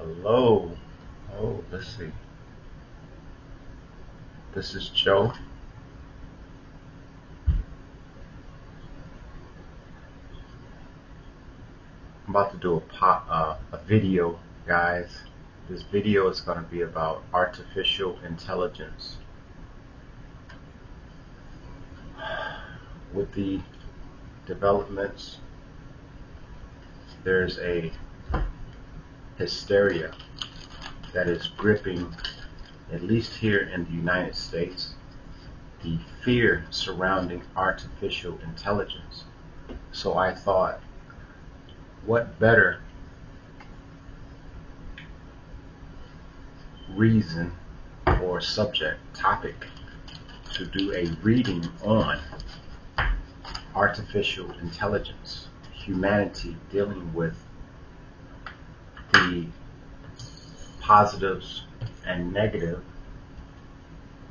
Hello. Oh, let's see. This is Joe. I'm about to do a video, guys. This video is going to be about artificial intelligence. With the developments, there's a hysteria that is gripping, at least here in the United States, the fear surrounding artificial intelligence. So I thought, what better reason or subject topic to do a reading on artificial intelligence, humanity dealing with the positives and negative,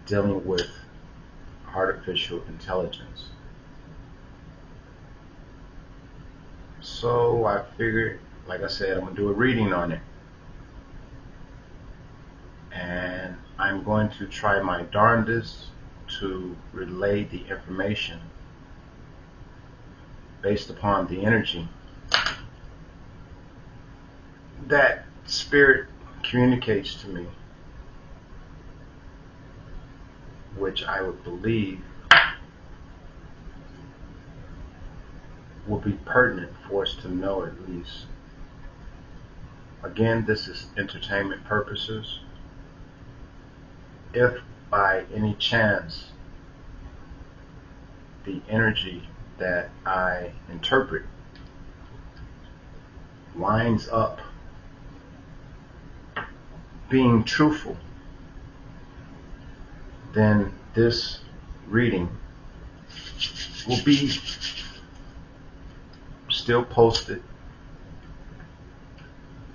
dealing with artificial intelligence. So I figured, like I said, I'm going to do a reading on it. And I'm going to try my darndest to relay the information based upon the energy that Spirit communicates to me, which I would believe will be pertinent for us to know at least. Again, this is entertainment purposes. If by any chance the energy that I interpret lines up being truthful, then this reading will be still posted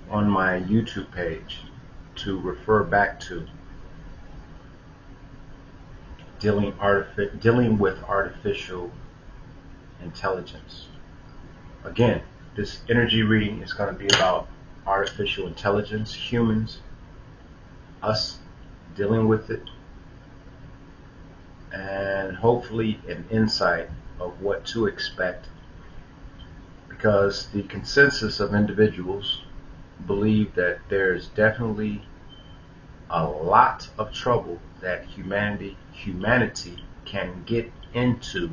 on my YouTube page to refer back to, dealing with artificial intelligence. Again, this energy reading is going to be about artificial intelligence, humans, us dealing with it, and hopefully an insight of what to expect, because the consensus of individuals believe that there's definitely a lot of trouble that humanity can get into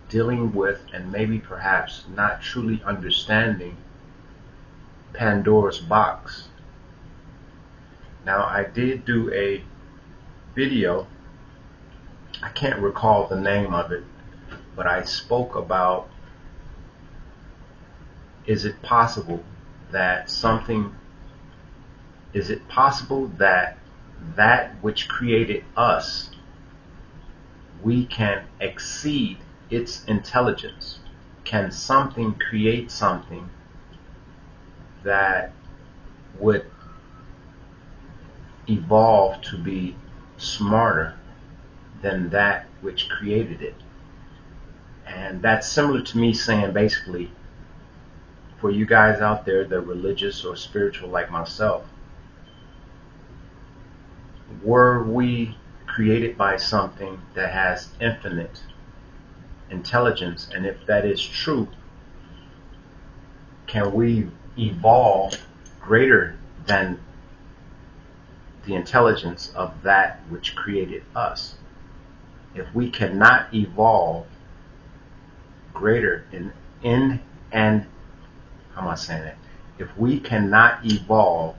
dealing with, and maybe perhaps not truly understanding Pandora's box. Now, I did do a video, I can't recall the name of it, but I spoke about, is it possible that that which created us, we can exceed its intelligence? Can something create something that would evolve to be smarter than that which created it? And that's similar to me saying, basically, for you guys out there that are religious or spiritual like myself, were we created by something that has infinite intelligence? And if that is true, can we evolve greater than the intelligence of that which created us? If we cannot evolve greater how am I saying that? If we cannot evolve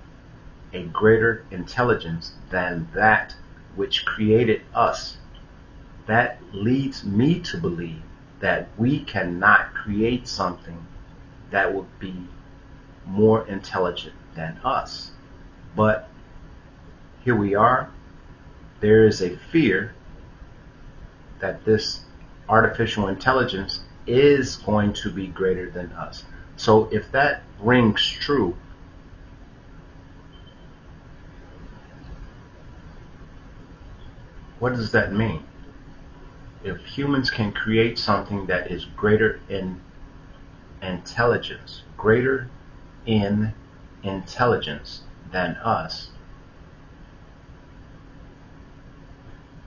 a greater intelligence than that which created us, that leads me to believe that we cannot create something that would be more intelligent than us. But here we are. There is a fear that this artificial intelligence is going to be greater than us. So if that rings true, what does that mean? If humans can create something that is greater in intelligence, greater in intelligence than us,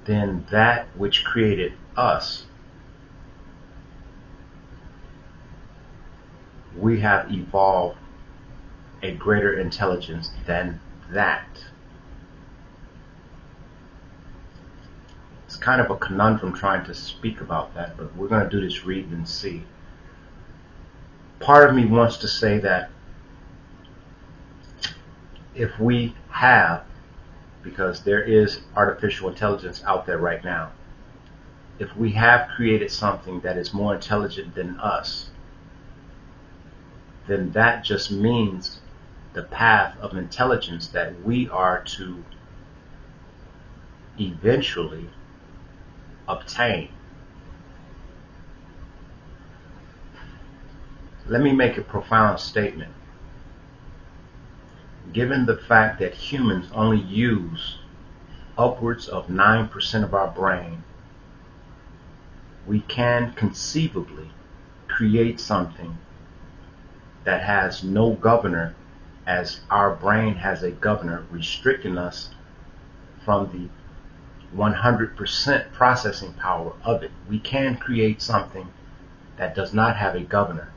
then that which created us, we have evolved a greater intelligence than that. It's kind of a conundrum trying to speak about that, but we're going to do this read and see. Part of me wants to say that if we have, because there is artificial intelligence out there right now, if we have created something that is more intelligent than us, then that just means the path of intelligence that we are to eventually obtain. Let me make a profound statement. Given the fact that humans only use upwards of 9% of our brain, we can conceivably create something that has no governor, as our brain has a governor restricting us from the 100% processing power of it. We can create something that does not have a governor.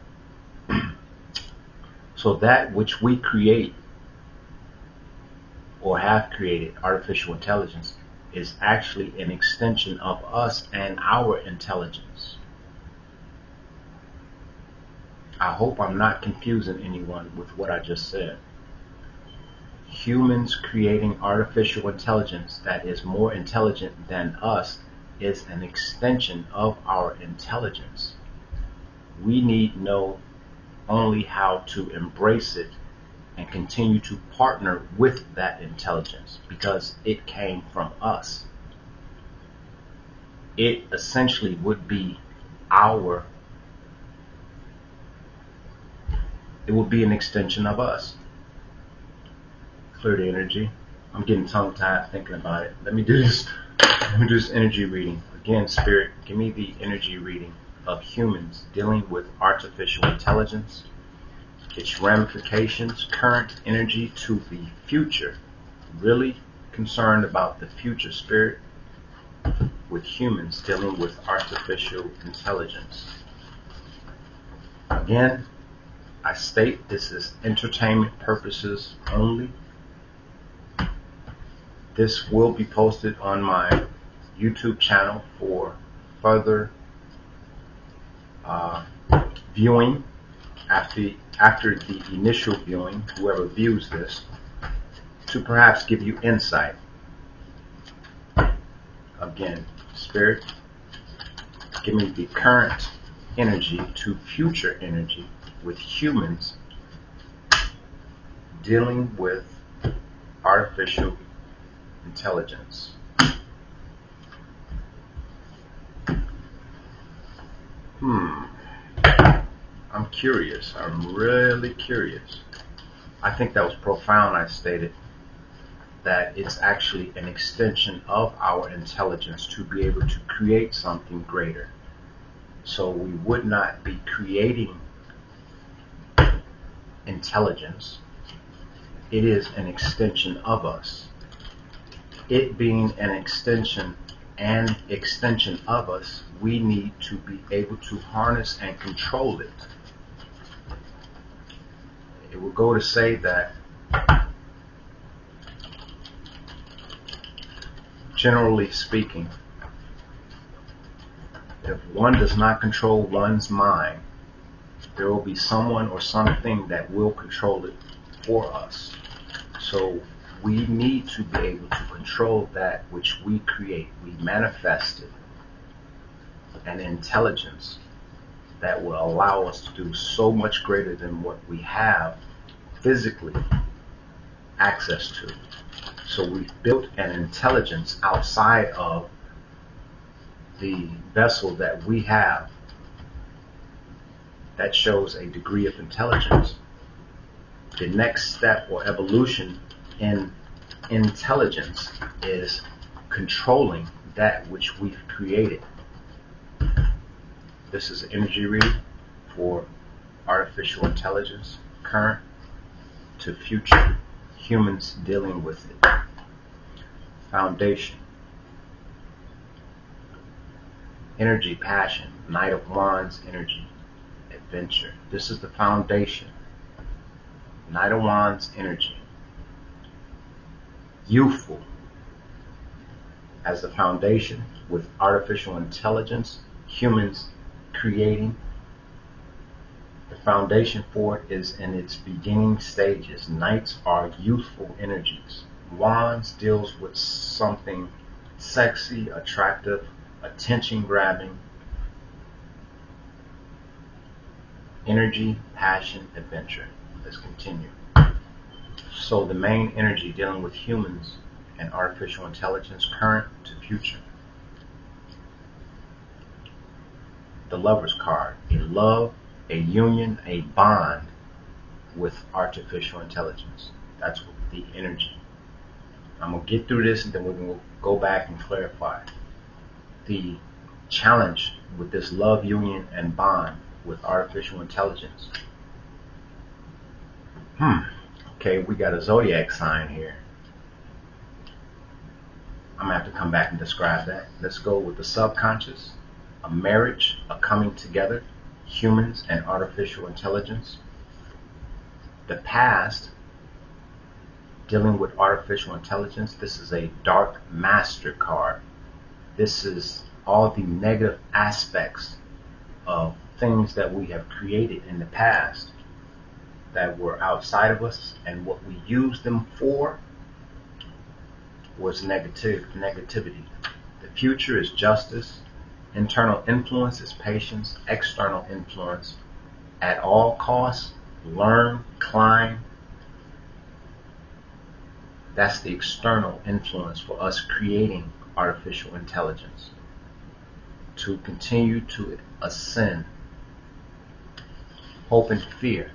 So that which we create or have created, artificial intelligence, is actually an extension of us and our intelligence. I hope I'm not confusing anyone with what I just said. Humans creating artificial intelligence that is more intelligent than us is an extension of our intelligence. We need know only how to embrace it and continue to partner with that intelligence, because it came from us. It essentially would be it would be an extension of us. Clear the energy. I'm getting tongue-tied thinking about it. Let me do this energy reading. Again, Spirit, give me the energy reading of humans dealing with artificial intelligence, its ramifications, current energy to the future. Really concerned about the future, Spirit, with humans dealing with artificial intelligence. Again, I state this is entertainment purposes only. This will be posted on my YouTube channel for further viewing after the initial viewing, whoever views this, to perhaps give you insight. Again, Spirit, give me the current energy to future energy with humans dealing with artificial intelligence. I'm curious. I'm really curious. I think that was profound. I stated that it's actually an extension of our intelligence to be able to create something greater. So we would not be creating intelligence. It is an extension of us. It being an extension of us, we need to be able to harness and control it. It will go to say that, generally speaking, if one does not control one's mind, there will be someone or something that will control it for us. So we need to be able to control that which we create. We manifested an intelligence that will allow us to do so much greater than what we have physically access to. So we've built an intelligence outside of the vessel that we have that shows a degree of intelligence. The next step or evolution in intelligence is controlling that which we've created. This is an energy reading for artificial intelligence, current to future, humans dealing with it. Foundation. Energy, passion, Knight of Wands energy, adventure. This is the foundation. Knight of Wands energy. Youthful as the foundation, with artificial intelligence, humans creating. The foundation for it is in its beginning stages. Knights are youthful energies. Wands deals with something sexy, attractive, attention grabbing. Energy, passion, adventure. Let's continue. So the main energy dealing with humans and artificial intelligence, current to future. The Lover's card. A love, a union, a bond with artificial intelligence. That's the energy. I'm going to get through this and then we're going to go back and clarify. The challenge with this love, union, and bond with artificial intelligence. Okay, we got a zodiac sign here. I'm going to have to come back and describe that. Let's go with the subconscious. A marriage, a coming together, humans and artificial intelligence. The past, dealing with artificial intelligence. This is a Dark Master card. This is all the negative aspects of things that we have created in the past that were outside of us, and what we used them for was negativity. The future is justice. Internal influence is patience. External influence, at all costs, learn, climb. That's the external influence for us creating artificial intelligence to continue to ascend. Hope and fear.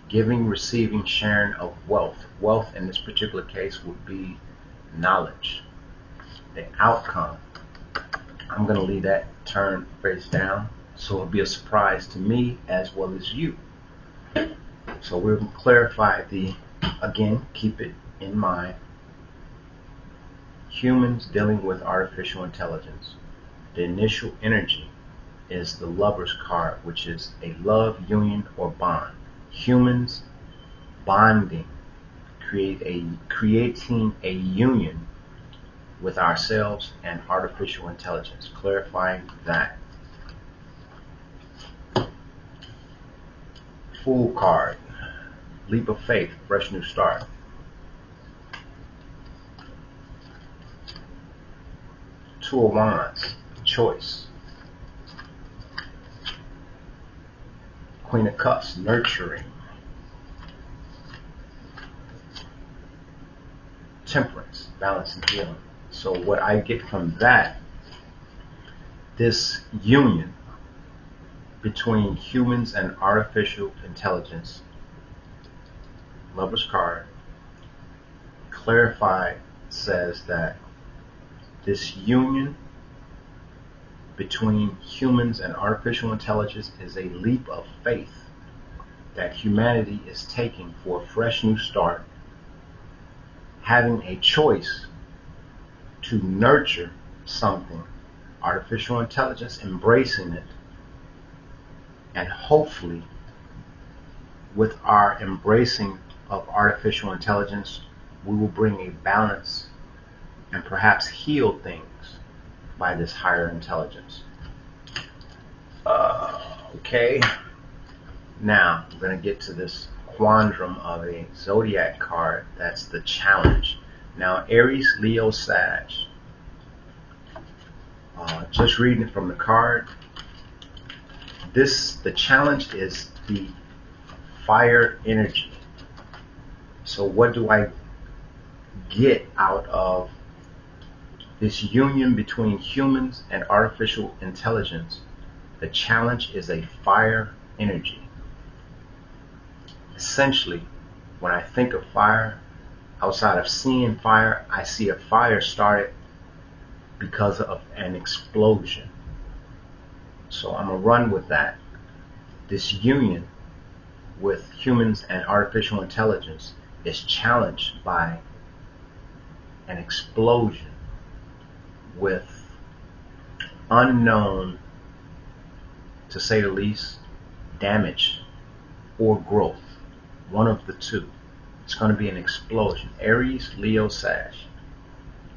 Giving, receiving, sharing of wealth. Wealth in this particular case would be knowledge. The outcome. I'm going to leave that turn face down, so it'll be a surprise to me as well as you. So we'll clarify again, keep it in mind. Humans dealing with artificial intelligence. The initial energy is the Lover's card, which is a love, union, or bond. Humans bonding, creating a union with ourselves and artificial intelligence. Clarifying that. Fool card. Leap of faith, fresh new start. Two of Wands, choice. Queen of Cups, nurturing. Temperance, balance and healing. So what I get from that, this union between humans and artificial intelligence, Lover's card, clarified, says that this union between humans and artificial intelligence is a leap of faith that humanity is taking for a fresh new start, having a choice to nurture something, artificial intelligence, embracing it, and hopefully with our embracing of artificial intelligence, we will bring a balance and perhaps heal things by this higher intelligence. Okay, now we're going to get to this quandrum of a zodiac card. That's the challenge. Now, Aries, Leo, Sag. Just reading from the card, the challenge is the fire energy. So what do I get out of this union between humans and artificial intelligence? The challenge is a fire energy. Essentially, when I think of fire, outside of seeing fire, I see a fire started because of an explosion. So I'm going to run with that. This union with humans and artificial intelligence is challenged by an explosion with unknown, to say the least, damage or growth. One of the two. It's going to be an explosion. Aries, Leo, Sag.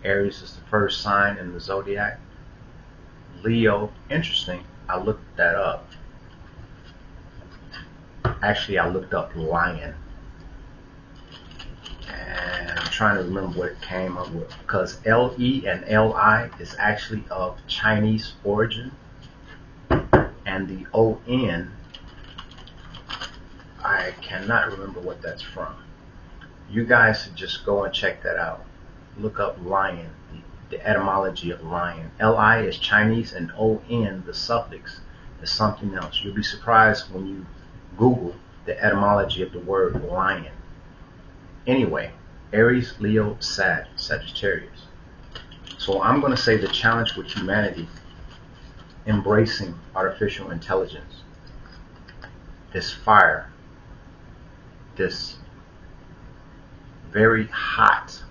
Aries is the first sign in the zodiac. Leo, interesting, I looked that up. Actually, I looked up lion. And I'm trying to remember what it came up with. Because LE and LI is actually of Chinese origin. And the ON, I cannot remember what that's from. You guys should just go and check that out. Look up lion, the etymology of lion. LI is Chinese and ON, the suffix, is something else. You'll be surprised when you Google the etymology of the word lion. Anyway, Aries, Leo, Sagittarius. So I'm going to say the challenge with humanity, embracing artificial intelligence, this fire, this very hot,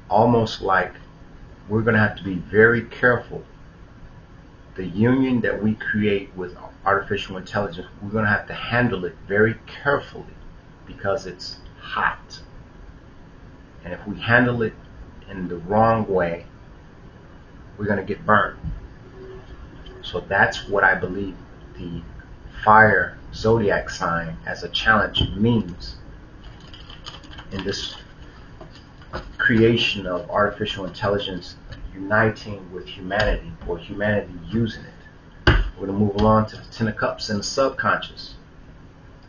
almost like we're going to have to be very careful. The union that we create with artificial intelligence, we're going to have to handle it very carefully because it's hot. And if we handle it in the wrong way, we're going to get burned. So that's what I believe the fire zodiac sign as a challenge means in this creation of artificial intelligence uniting with humanity, or humanity using it. We're going to move along to the Ten of Cups in the subconscious.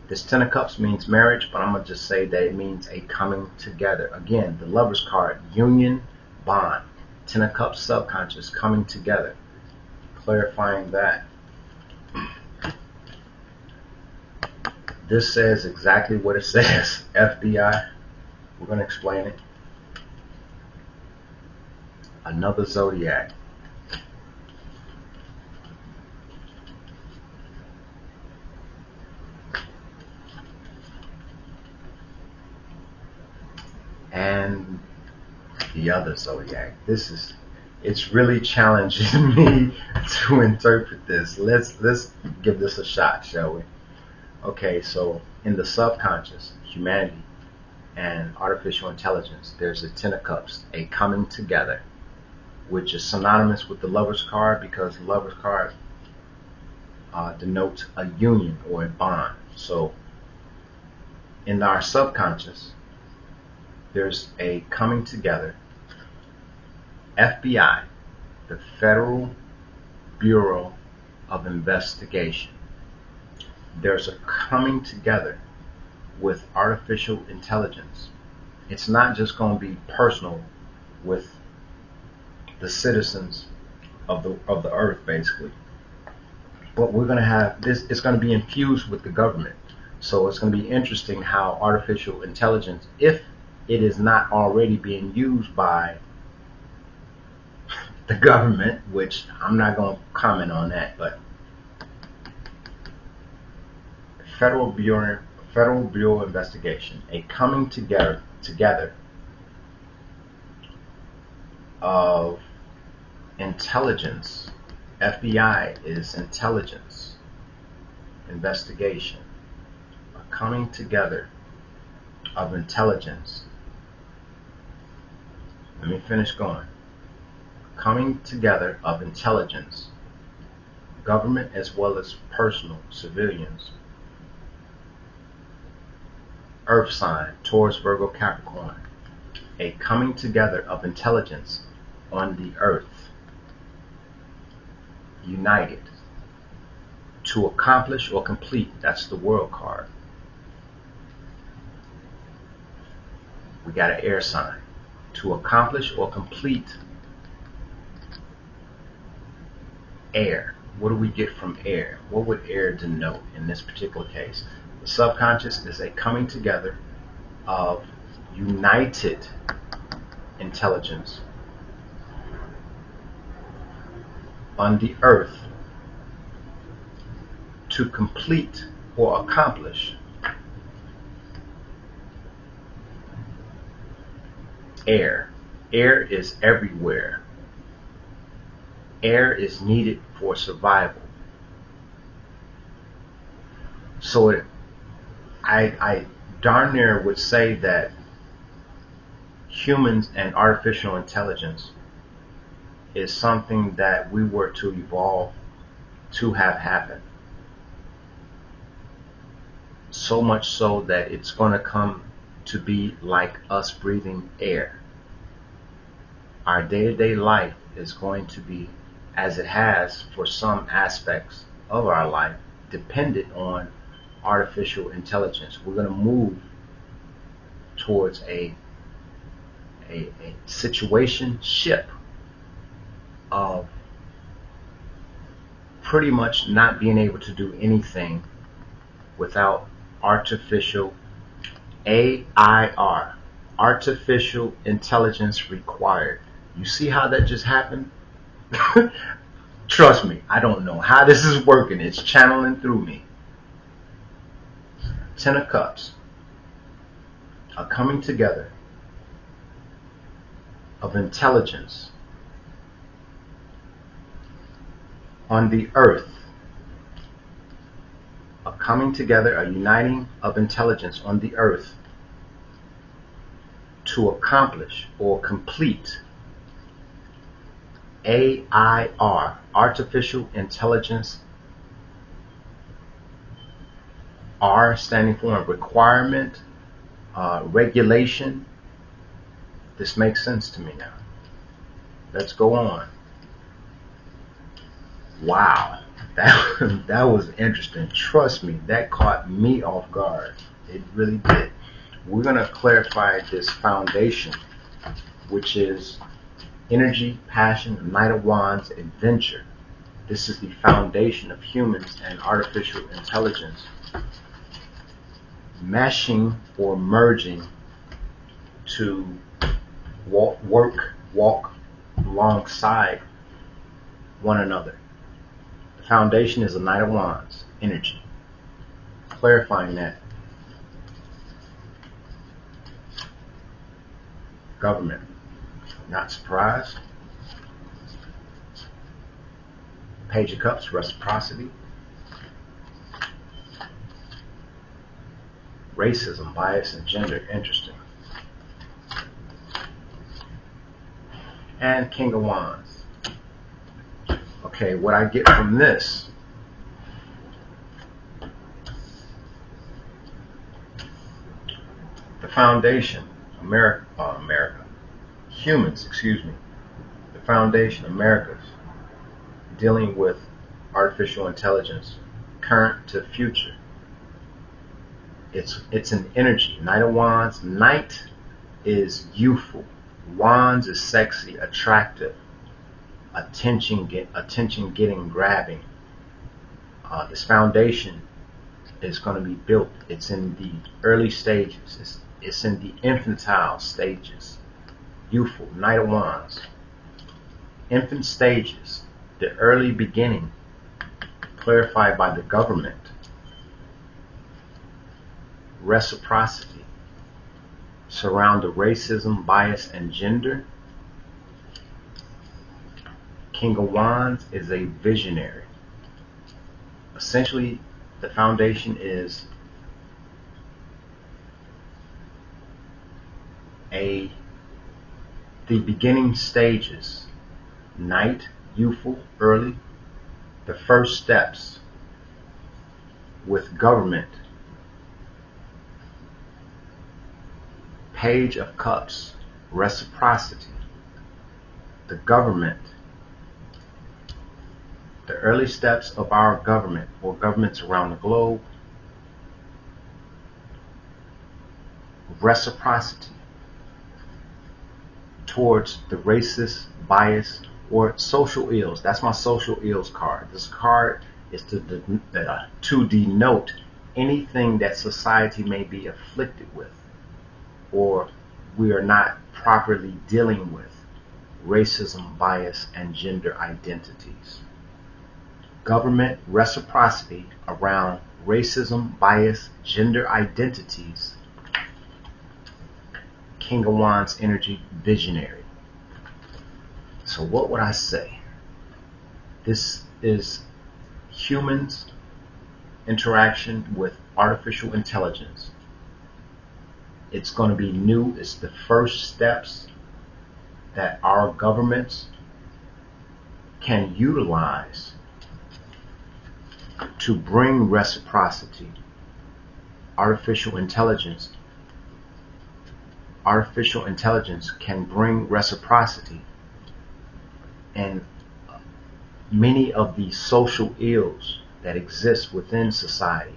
This Ten of Cups means marriage, but I'm going to just say that it means a coming together. Again, the Lover's card, union, bond. Ten of Cups subconscious, coming together. Clarifying that. This says exactly what it says. FBI. We're going to explain it. Another zodiac. And the other zodiac. It's really challenging me to interpret this. Let's give this a shot, shall we? Okay, so in the subconscious, humanity and artificial intelligence, there's a Ten of Cups, a coming together, which is synonymous with the Lover's card because the Lover's card denotes a union or a bond. So in our subconscious, there's a coming together. FBI, the Federal Bureau of Investigation, there's a coming together with artificial intelligence. It's not just going to be personal with the citizens of the earth, basically, but we're going to have this. It's going to be infused with the government. So it's going to be interesting how artificial intelligence, if it is not already being used by the government, which I'm not going to comment on that, but Federal Bureau of Investigation, a coming together of intelligence. FBI is intelligence, investigation, a coming together of intelligence. Let me finish going. Coming together of intelligence, government as well as personal, civilians. Earth sign, Taurus, Virgo, Capricorn. A coming together of intelligence on the earth. United. To accomplish or complete, that's the World card. We got an air sign. To accomplish or complete. Air. What do we get from air? What would air denote in this particular case? The subconscious is a coming together of united intelligence on the earth to complete or accomplish. Air. Air is everywhere. Air is needed for survival. So I darn near would say that humans and artificial intelligence is something that we were to evolve to have happen. So much so that it's going to come to be like us breathing air. Our day-to-day life is going to be, as it has for some aspects of our life, dependent on artificial intelligence. We're going to move towards a situationship of pretty much not being able to do anything without artificial AIR, artificial intelligence required. You see how that just happened? Trust me, I don't know how this is working. It's channeling through me. Ten of Cups are coming together of intelligence on the earth, a coming together, a uniting of intelligence on the earth to accomplish or complete AIR, artificial intelligence, R standing for requirement, regulation. This makes sense to me now. Let's go on. Wow, that was interesting. Trust me, that caught me off guard. It really did. We're going to clarify this foundation, which is energy, passion, Knight of Wands, adventure. This is the foundation of humans and artificial intelligence meshing or merging to walk alongside one another. The foundation is a Knight of Wands, energy. Clarifying that. Government. Not surprised. Page of Cups, reciprocity. Racism, bias, and gender, interesting. And King of Wands. Okay, what I get from this, the foundation, humans, the foundation, America's dealing with artificial intelligence, current to future. It's an energy. Knight of Wands. Knight is youthful. Wands is sexy, attractive, attention getting, grabbing. This foundation is going to be built. It's in the early stages. It's in the infantile stages. Youthful. Knight of Wands. Infant stages. The early beginning. Clarified by the government. Reciprocity, surround the racism, bias, and gender. King of Wands is a visionary. Essentially, the foundation is the beginning stages. Knight, youthful, early. The first steps with government. Page of Cups, reciprocity, the government, the early steps of our government or governments around the globe, reciprocity towards the racist, bias, or social ills. That's my social ills card. This card is to denote anything that society may be afflicted with, or we are not properly dealing with racism, bias, and gender identities. Government reciprocity around racism, bias, gender identities. King of Wands energy, visionary. So what would I say? This is humans' interaction with artificial intelligence. It's going to be new. It's the first steps that our governments can utilize to bring reciprocity. Artificial intelligence can bring reciprocity, and many of the social ills that exist within society,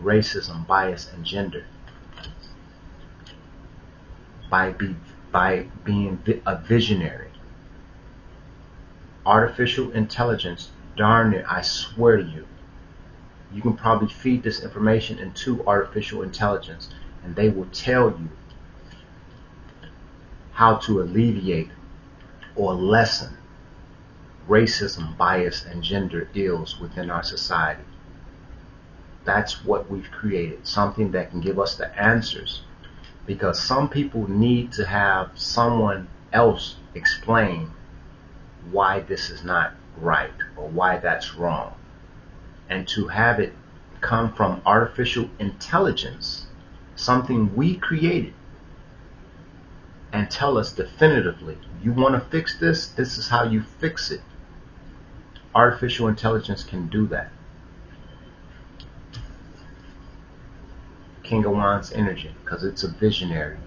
racism, bias, and gender, by being a visionary. Artificial intelligence, darn it, I swear to you, you can probably feed this information into artificial intelligence and they will tell you how to alleviate or lessen racism, bias, and gender ills within our society. That's what we've created, something that can give us the answers, because some people need to have someone else explain why this is not right or why that's wrong. And to have it come from artificial intelligence, something we created, and tell us definitively, you want to fix this, this is how you fix it. Artificial intelligence can do that. King of Wands energy, because it's a visionary.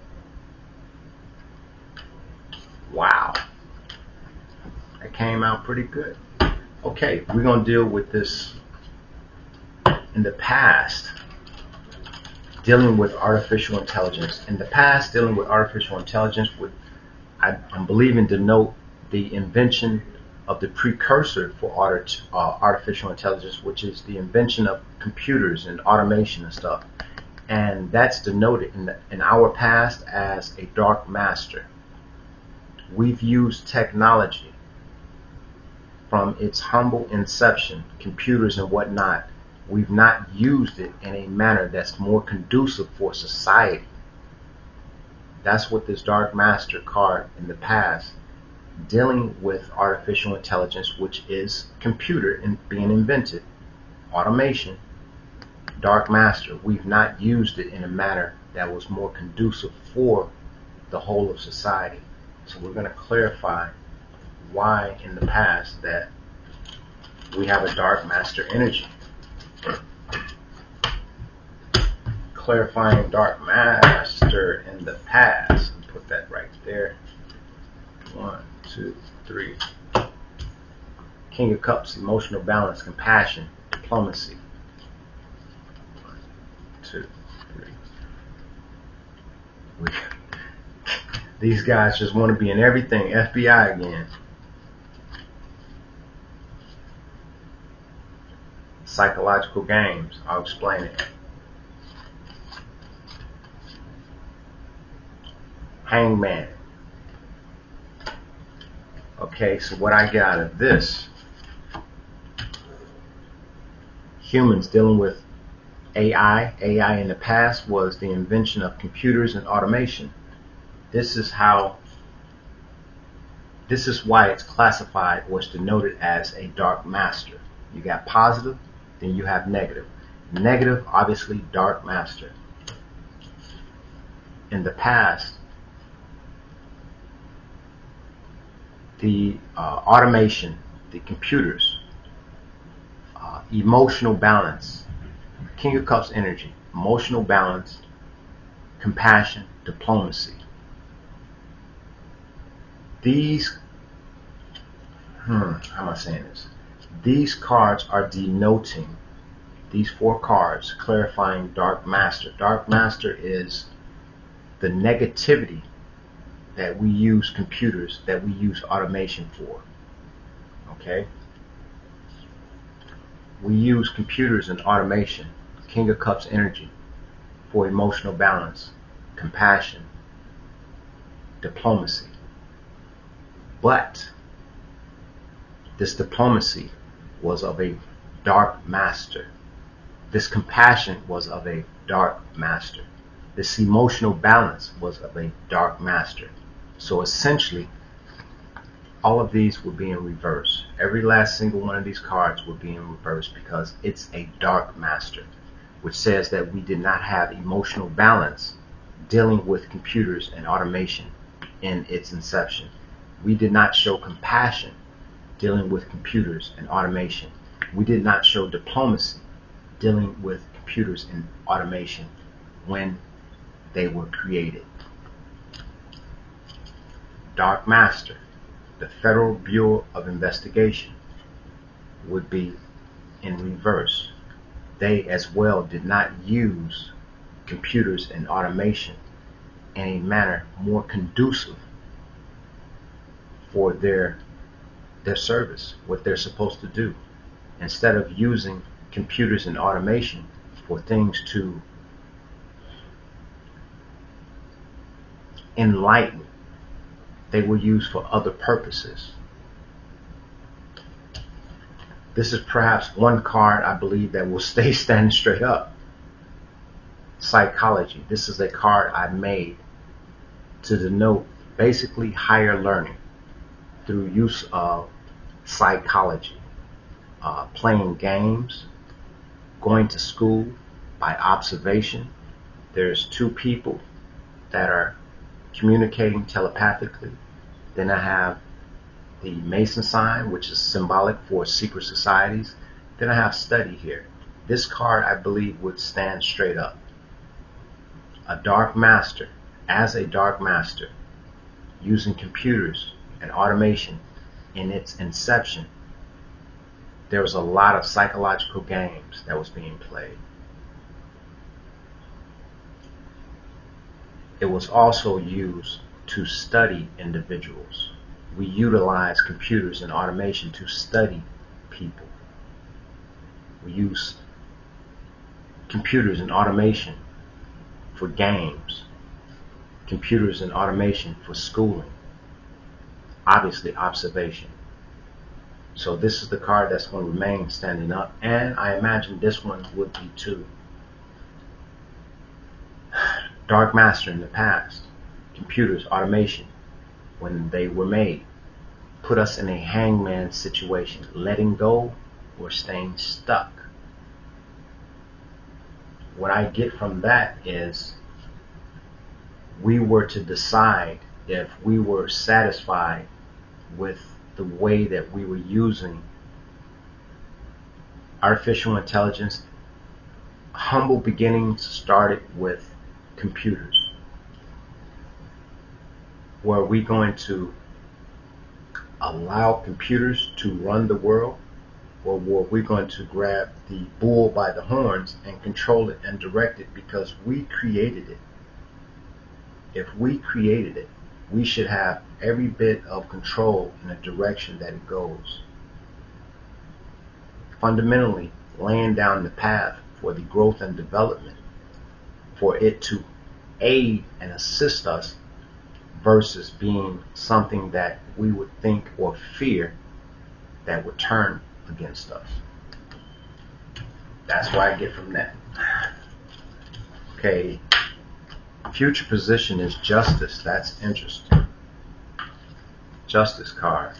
Wow. That came out pretty good. Okay, we're going to deal with this in the past, dealing with artificial intelligence. In the past, dealing with artificial intelligence would, I'm believing, denote the invention of the precursor for artificial intelligence, which is the invention of computers and automation and stuff. And that's denoted in our past as a dark master. We've used technology from its humble inception, computers and whatnot. We've not used it in a manner that's more conducive for society. That's what this Dark Master card in the past, dealing with artificial intelligence, which is computer and being invented, automation, Dark Master. We've not used it in a manner that was more conducive for the whole of society. So we're going to clarify why in the past that we have a Dark Master energy. Clarifying Dark Master in the past. Put that right there. 1, 2, 3. King of Cups, emotional balance, compassion, diplomacy. 1, 2, 3. These guys just want to be in everything. FBI again. Psychological games. I'll explain it. Hangman. Okay, so what I get out of this, humans dealing with AI. AI in the past was the invention of computers and automation. This is why it's classified or it's denoted as a Dark Master. You got positive, then you have negative. Negative, obviously, Dark Master. In the past, the automation, the computers, emotional balance, King of Cups energy, emotional balance, compassion, diplomacy. These, how am I saying this? These cards are denoting, these 4 cards, clarifying Dark Master. Dark Master is the negativity that we use computers, that we use automation for. Okay? We use computers and automation, King of Cups energy, for emotional balance, compassion, diplomacy. But this diplomacy was of a Dark Master. This compassion was of a dark master. This emotional balance was of a dark master. So essentially, all of these would be in reverse. Every last single one of these cards would be in reverse because it's a dark master, which says that we did not have emotional balance dealing with computers and automation in its inception. We did not show compassion dealing with computers and automation. We did not show diplomacy dealing with computers and automation when they were created. Dark Master, the Federal Bureau of Investigation, would be in reverse. They as well did not use computers and automation in a manner more conducive for their service, what they're supposed to do. Instead of using computers and automation for things to enlighten, they were used for other purposes. This is perhaps one card I believe that will stay standing straight up. Psychology. This is a card I made to denote basically higher learning through use of psychology, playing games, going to school by observation. There's two people that are communicating telepathically. Then I have the Mason sign, which is symbolic for secret societies. Then I have study here. This card, I believe, would stand straight up. A dark master, as a dark master, using computers and automation in its inception, there was a lot of psychological games that was being played. It was also used to study individuals. We utilize computers and automation to study people. We use computers and automation for games, computers and automation for schooling, obviously observation. So this is the card that's going to remain standing up, and I imagine this one would be too. Dark Master in the past, computers, automation, when they were made, put us in a hangman situation, letting go or staying stuck. What I get from that is we were to decide if we were satisfied with the way that we were using artificial intelligence. Humble beginnings started with computers. Were we going to allow computers to run the world, or were we going to grab the bull by the horns and control it and direct it because we created it? If we created it, we should have every bit of control in the direction that it goes. Fundamentally, laying down the path for the growth and development, for it to aid and assist us versus being something that we would think or fear that would turn against us. That's what I get from that. Okay, future position is Justice. That's interesting. Justice card,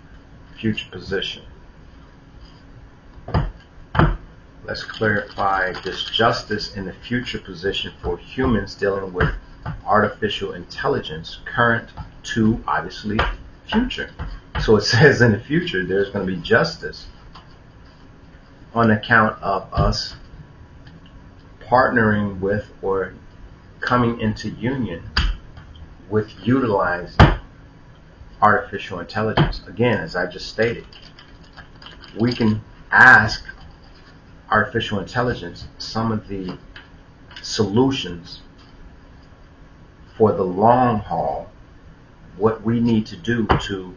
future position. Let's clarify this justice in the future position for humans dealing with artificial intelligence, current to obviously future. So it says in the future there's going to be justice on account of us partnering with or coming into union with utilizing artificial intelligence. Again, as I just stated, we can ask artificial intelligence some of the solutions for the long haul, what we need to do to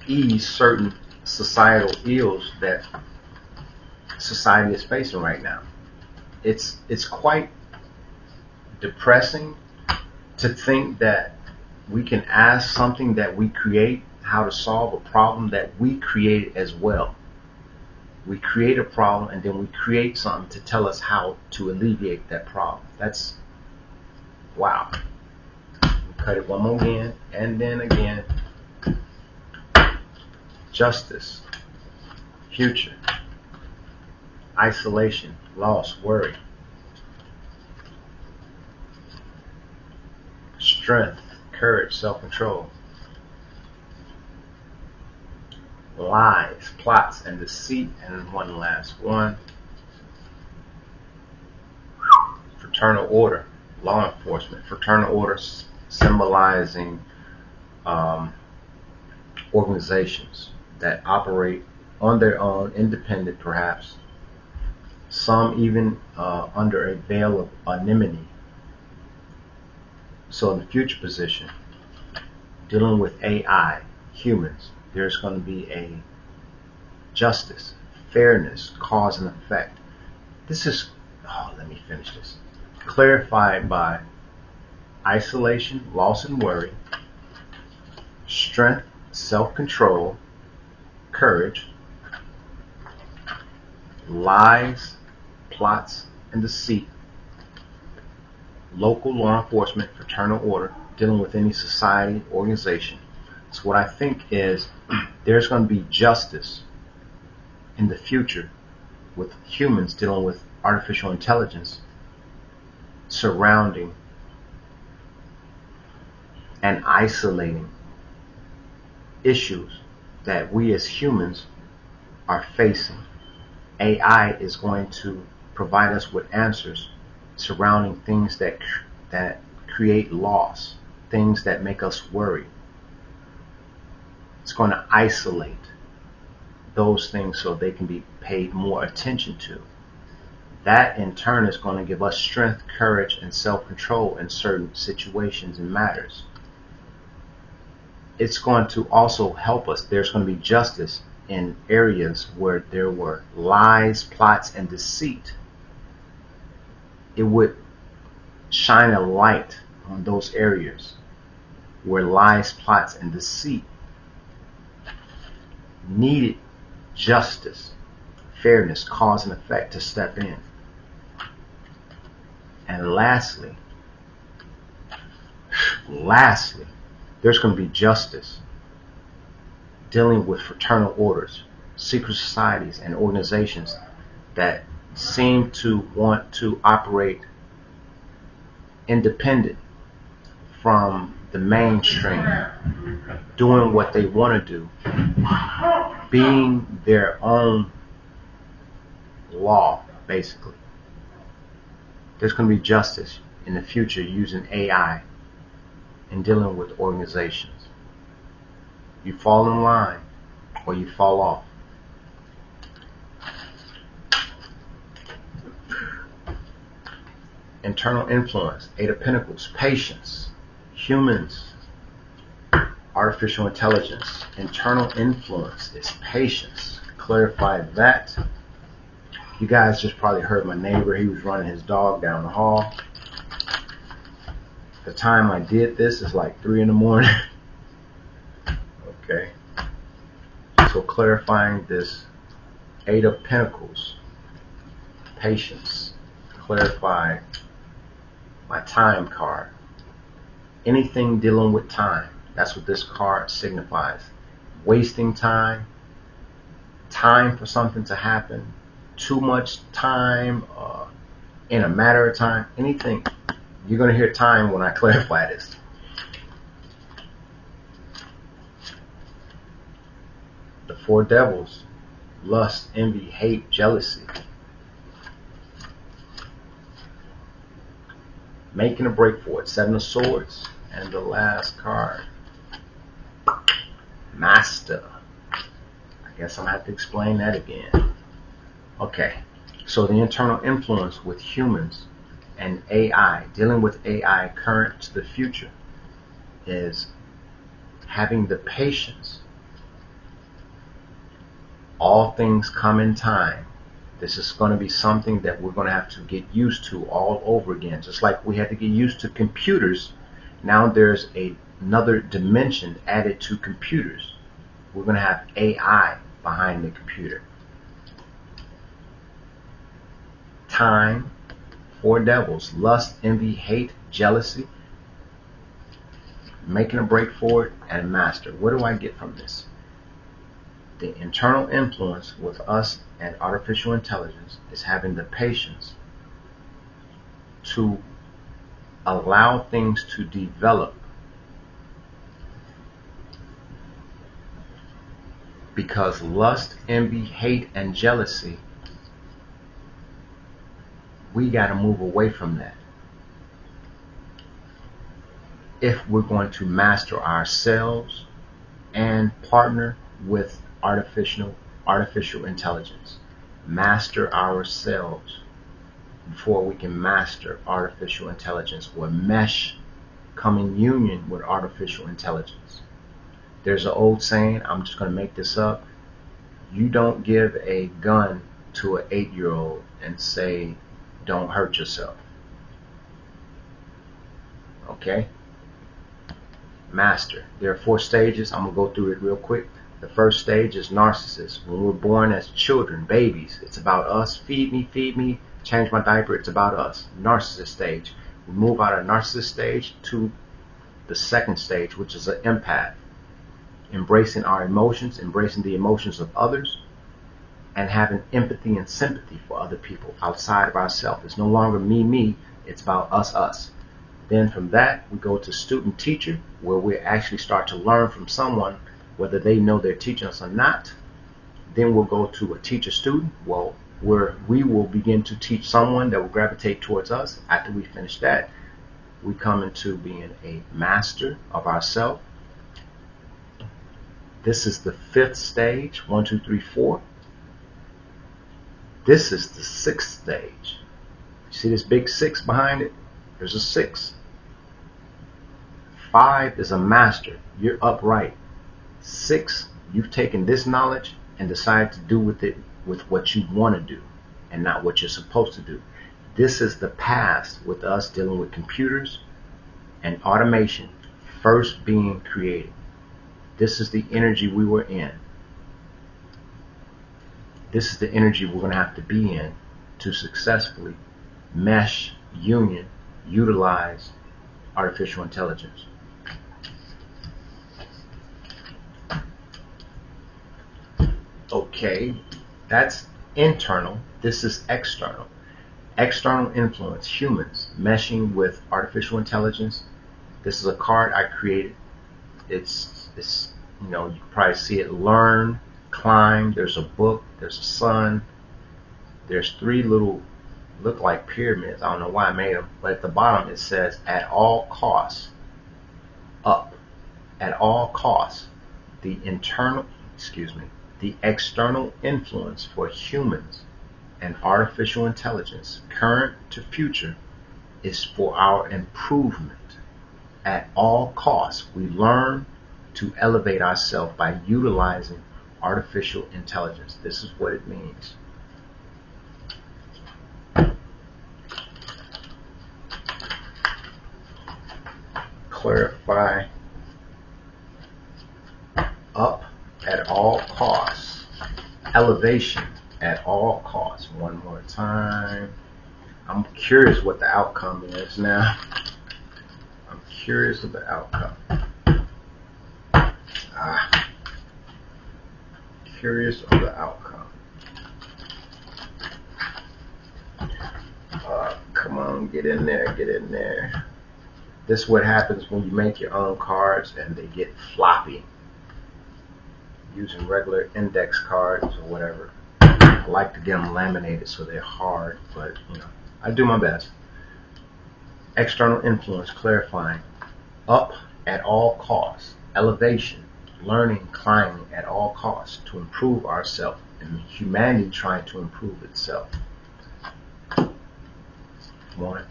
ease certain societal ills that society is facing right now. It's quite depressing to think that we can ask something that we create how to solve a problem that we created as well. We create a problem and then we create something to tell us how to alleviate that problem. That's wow. Cut it one more again and then again. Justice, future, isolation, loss, worry, strength, courage, self-control, lies, plots, and deceit, and one last one. Fraternal order, law enforcement. Fraternal order symbolizing organizations that operate on their own, independent perhaps, some even under a veil of anonymity. So in the future position, dealing with AI, humans, there's going to be a justice, fairness, cause and effect. This is, let me finish this. Clarified by isolation, loss and worry, strength, self-control, courage, lies, plots, and deceit, local law enforcement, fraternal order, dealing with any society, organization. So what I think is there's going to be justice in the future with humans dealing with artificial intelligence surrounding and isolating issues that we as humans are facing. AI is going to provide us with answers surrounding things that create loss, things that make us worry. It's going to isolate those things so they can be paid more attention to. That in turn is going to give us strength, courage, and self-control in certain situations and matters. It's going to also help us. There's going to be justice in areas where there were lies, plots, and deceit. It would shine a light on those areas where lies, plots, and deceit needed justice, fairness, cause, and effect to step in. And lastly, there's going to be justice dealing with fraternal orders, secret societies, and organizations that seem to want to operate independent from the mainstream, doing what they want to do, being their own law, basically. There's going to be justice in the future using AI in dealing with organizations. You fall in line or you fall off. Internal influence, Eight of Pentacles, patience, humans, artificial intelligence. Internal influence is patience. Clarify that. You guys just probably heard my neighbor. He was running his dog down the hall. The time I did this is like 3 in the morning. Okay. So clarifying this Eight of Pentacles, patience. Clarify my time card. Anything dealing with time. That's what this card signifies. Wasting time. Time for something to happen. Too much time. In a matter of time. Anything. You're going to hear time when I clarify this. The Four Devils. Lust, envy, hate, jealousy. Making a break for it. Seven of Swords. And the last card. Master. I guess I'm going to have to explain that again. Okay. So the internal influence with humans and AI, dealing with AI current to the future, is having the patience. All things come in time. This is going to be something that we're going to have to get used to all over again. Just like we had to get used to computers, now there's another dimension added to computers. We're going to have AI behind the computer. time, 4 devils: lust, envy, hate, jealousy, making a break for it, and master. What do I get from this? The internal influence with us and artificial intelligence is having the patience to allow things to develop, because lust, envy, hate, and jealousy, we got to move away from that if we're going to master ourselves and partner with artificial intelligence. Master ourselves before we can master artificial intelligence, or mesh, come in union with artificial intelligence. There's an old saying, I'm just going to make this up: you don't give a gun to an 8-year-old and say, don't hurt yourself. Okay? Master. There are 4 stages. I'm going to go through it real quick. The first stage is narcissist. When we're born as children, babies, it's about us. Feed me, change my diaper. It's about us. Narcissist stage. We move out of narcissist stage to the second stage, which is an empath. Embracing our emotions, embracing the emotions of others, and having empathy and sympathy for other people outside of ourselves. It's no longer me, it's about us. Then from that, we go to student teacher, where we actually start to learn from someone, whether they know they're teaching us or not. Then we'll go to a teacher student, where we will begin to teach someone that will gravitate towards us. After we finish that, we come into being a master of ourselves. This is the 5th stage. 1, 2, 3, 4. This is the 6th stage. You see this big 6 behind it? There's a 6. 5 is a master. You're upright. 6, you've taken this knowledge and decided to do with it with what you want to do and not what you're supposed to do. This is the past with us dealing with computers and automation first being created. This is the energy we were in. This is the energy we're going to have to be in to successfully mesh, union, utilize artificial intelligence. Okay, that's internal. This is external. External influence, humans meshing with artificial intelligence. This is a card I created. It's you can probably see it. Learn, climb. There's a book. There's a sun. There's 3 little, look like pyramids. I don't know why I made them, but at the bottom it says, at all costs, up. At all costs, the external influence for humans and artificial intelligence, current to future, is for our improvement. At all costs, we learn to elevate ourselves by utilizing artificial intelligence. This is what it means. Clarify. Up at all costs. Elevation at all costs. One more time. I'm curious what the outcome is now. I'm curious of the outcome. Curious of the outcome. Come on, get in there. This is what happens when you make your own cards and they get floppy. Using regular index cards or whatever. I like to get them laminated so they're hard, but I do my best. External influence, clarifying. Up at all costs. Elevation. Learning, climbing at all costs to improve ourselves, and humanity trying to improve itself. 1,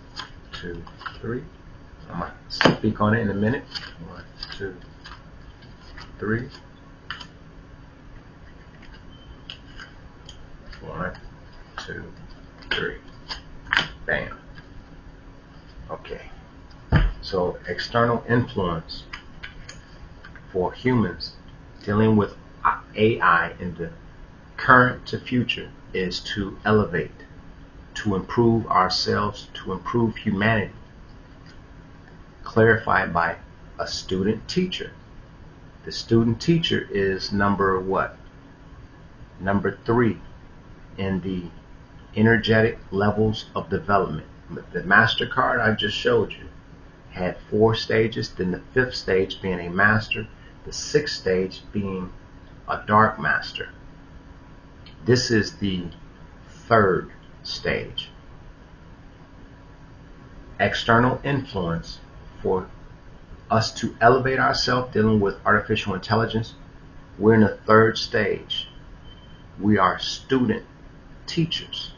2, 3. I might speak on it in a minute. 1, 2, 3. 1, 2, 3. Bam. Okay. So external influence for humans dealing with AI in the current to future is to elevate, to improve ourselves, to improve humanity, clarified by a student teacher. The student teacher is number what? Number 3 in the energetic levels of development. The MasterCard I just showed you had 4 stages, then the 5th stage being a master, the 6th stage being a dark master. This is the 3rd stage. External influence for us to elevate ourselves dealing with artificial intelligence. We're in the 3rd stage. We are student teachers.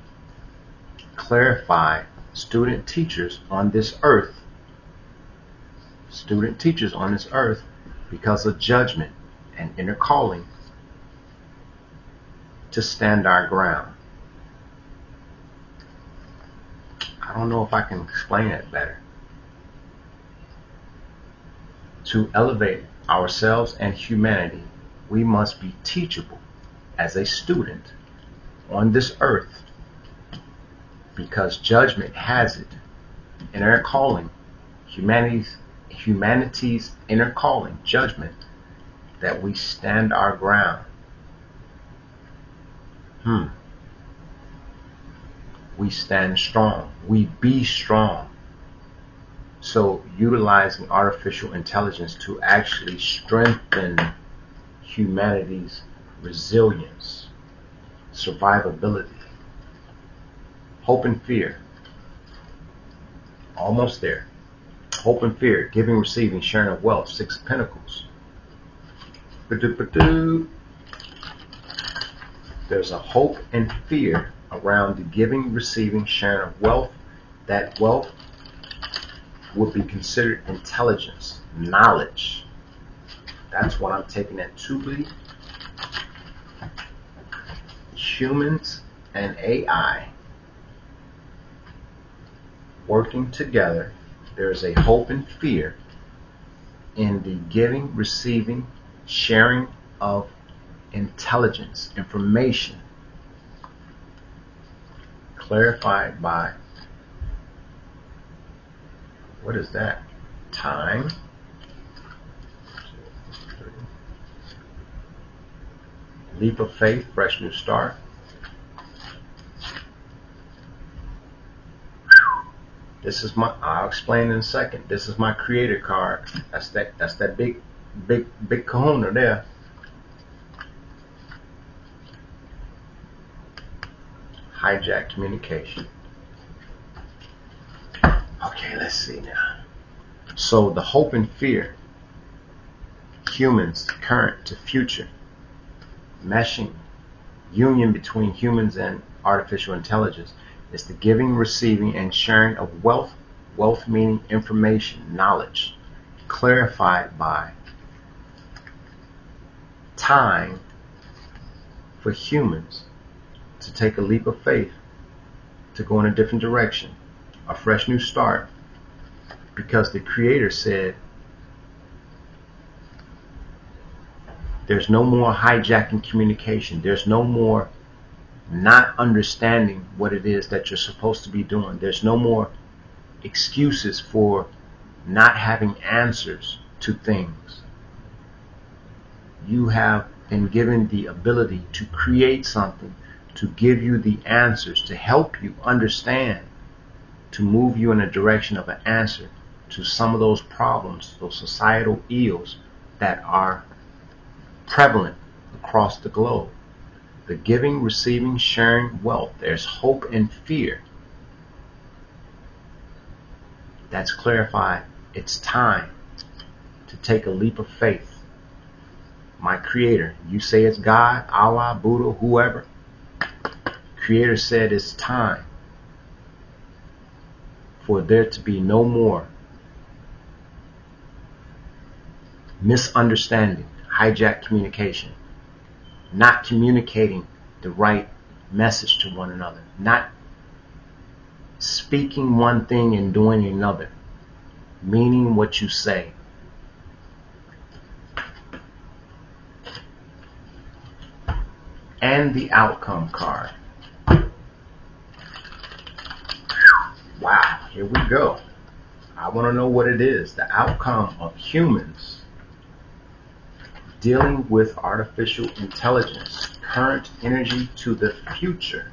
Clarify student teachers on this earth. Student teachers on this earth because of judgment and inner calling to stand our ground. I don't know if I can explain it better. To elevate ourselves and humanity, we must be teachable as a student on this earth, because judgment has it, inner calling, humanity's inner calling, judgment, that we stand our ground. We stand strong. We be strong. So utilizing artificial intelligence to actually strengthen humanity's resilience, survivability. Hope and fear. Almost there. Hope and fear, giving, receiving, sharing of wealth, 6 of Pentacles. There's a hope and fear around the giving, receiving, sharing of wealth. That wealth would be considered intelligence, knowledge. That's what I'm taking that to be. Humans and AI working together. There's a hope and fear in the giving, receiving, sharing of intelligence, information, clarified by, what is that? Time. Leap of faith, fresh new start. This is my, I'll explain in a second. This is my creator card. That's that big kahuna there. Hijack communication. Okay, let's see now. So the hope and fear, humans, current to future, meshing, union between humans and artificial intelligence, is the giving, receiving, and sharing of wealth. Wealth meaning information, knowledge, clarified by time for humans to take a leap of faith, to go in a different direction, a fresh new start, because the Creator said there's no more hijacking communication. There's no more not understanding what it is that you're supposed to be doing. There's no more excuses for not having answers to things. You have been given the ability to create something, to give you the answers, to help you understand, to move you in a direction of an answer to some of those problems, those societal ills that are prevalent across the globe. The giving, receiving, sharing wealth. There's hope and fear. That's clarified. It's time to take a leap of faith. My Creator, you say it's God, Allah, Buddha, whoever. Creator said it's time for there to be no more misunderstanding, hijacked communication, not communicating the right message to one another, not speaking one thing and doing another, meaning what you say. And the outcome card. Wow, here we go. I want to know what it is. The outcome of humans dealing with artificial intelligence, current energy to the future.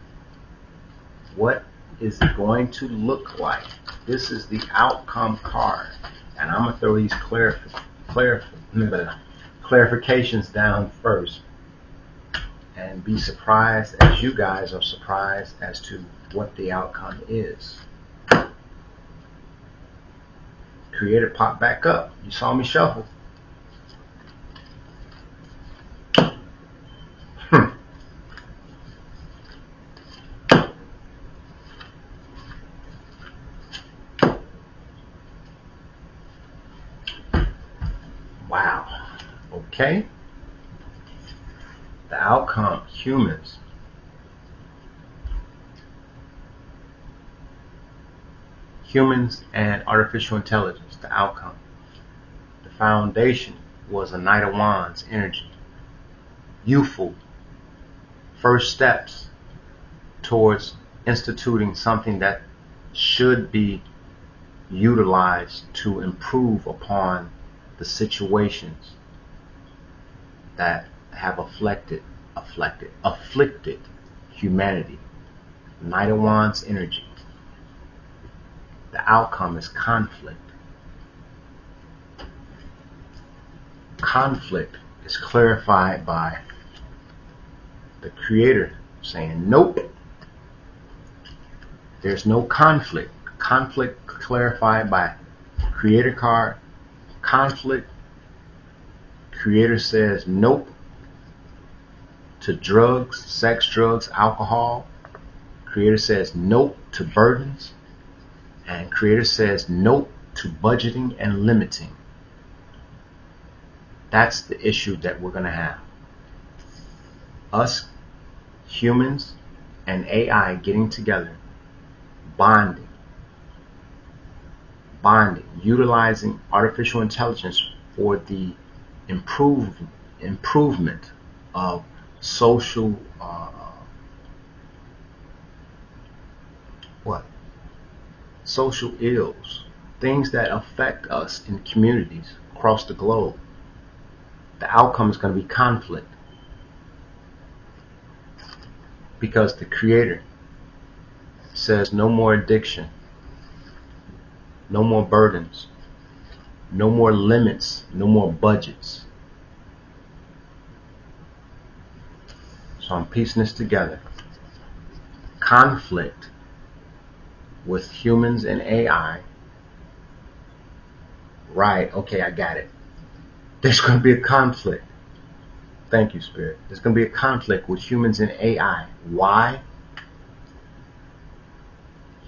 What is it going to look like? This is the outcome card. And I'm going to throw these clarifications down first and be surprised as you guys are surprised as to what the outcome is. Creator pop back up. You saw me shuffle. Wow. Okay. The outcome, humans. Humans and artificial intelligence, the outcome. The foundation was a Knight of Wands energy. Youthful. First steps towards instituting something that should be utilized to improve upon the situations that have afflicted humanity. Knight of Wands energy. The outcome is conflict. Conflict is clarified by the Creator saying, nope, there's no conflict. Conflict clarified by Creator card. Conflict, Creator says nope to drugs, sex, drugs, alcohol. Creator says nope to burdens. And Creator says nope to budgeting and limiting. That's the issue that we're going to have. Us humans and AI getting together, bonding, utilizing artificial intelligence for the improvement of social social ills, things that affect us in communities across the globe. The outcome is going to be conflict, because the Creator says no more addiction, no more burdens, no more limits, no more budgets. So I'm piecing this together. Conflict with humans and AI. Right, okay, I got it. There's going to be a conflict. Thank you, Spirit. There's going to be a conflict with humans and AI. Why?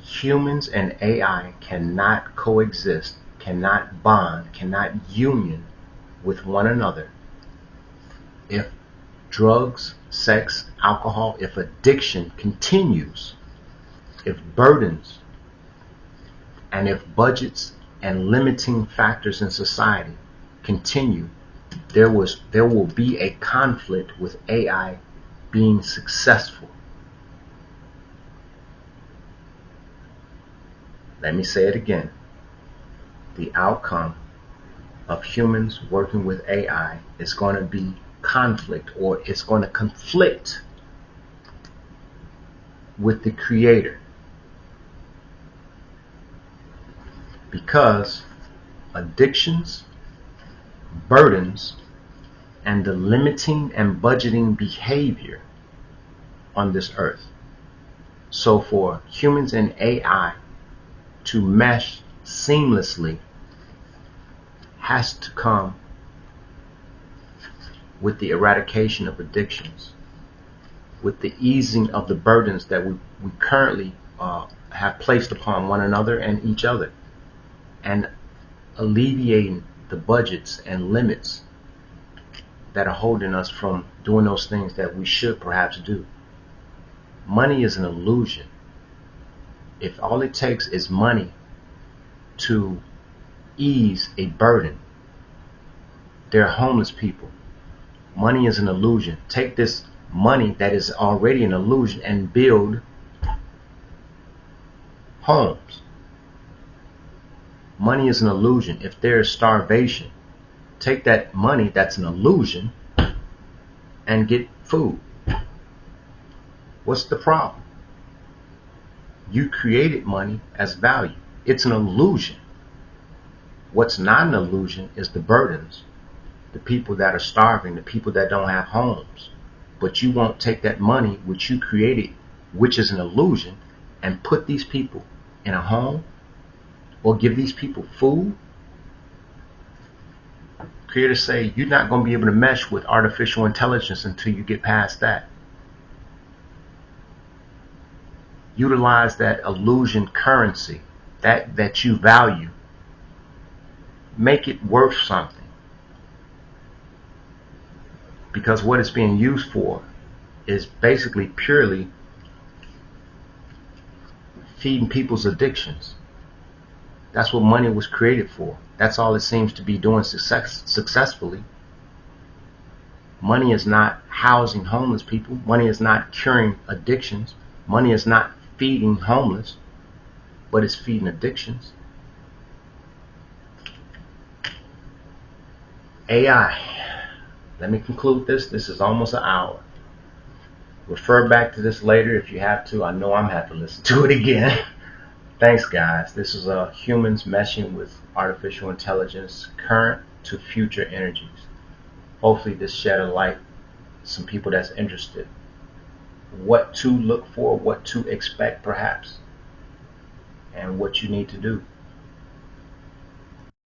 Humans and AI cannot coexist, cannot bond, cannot union with one another if drugs, sex, alcohol, if addiction continues, if burdens, and if budgets and limiting factors in society continue. There will be a conflict with AI being successful. Let me say it again. The outcome of humans working with AI is going to be conflict, or it's going to conflict with the Creator. Because addictions, burdens, and the limiting and budgeting behavior on this earth. So for humans and AI to mesh seamlessly has to come with the eradication of addictions, with the easing of the burdens that we currently have placed upon one another and each other, and alleviating the budgets and limits that are holding us from doing those things that we should perhaps do. Money is an illusion. If all it takes is money to ease a burden, there are homeless people. Money is an illusion. Take this money that is already an illusion and build homes, Money is an illusion. If there is starvation, take that money that's an illusion and get food. What's the problem? You created money as value. It's an illusion. What's not an illusion is the burdens, the people that are starving, the people that don't have homes. But you won't take that money which you created, which is an illusion, and put these people in a home or give these people food. Creators say you're not going to be able to mesh with artificial intelligence until you get past that. Utilize that illusion currency, that you value. Make it worth something. Because what it's being used for is basically purely feeding people's addictions. That's what money was created for. That's all it seems to be doing successfully. Money is not housing homeless people. Money is not curing addictions. Money is not feeding homeless, but it's feeding addictions. AI. Let me conclude this. This is almost an hour. Refer back to this later if you have to. I know I'm going to have to listen to it again. Thanks, guys. This is humans meshing with artificial intelligence, current to future energies. Hopefully this shed a light some people that's interested. What to look for, what to expect perhaps, and what you need to do.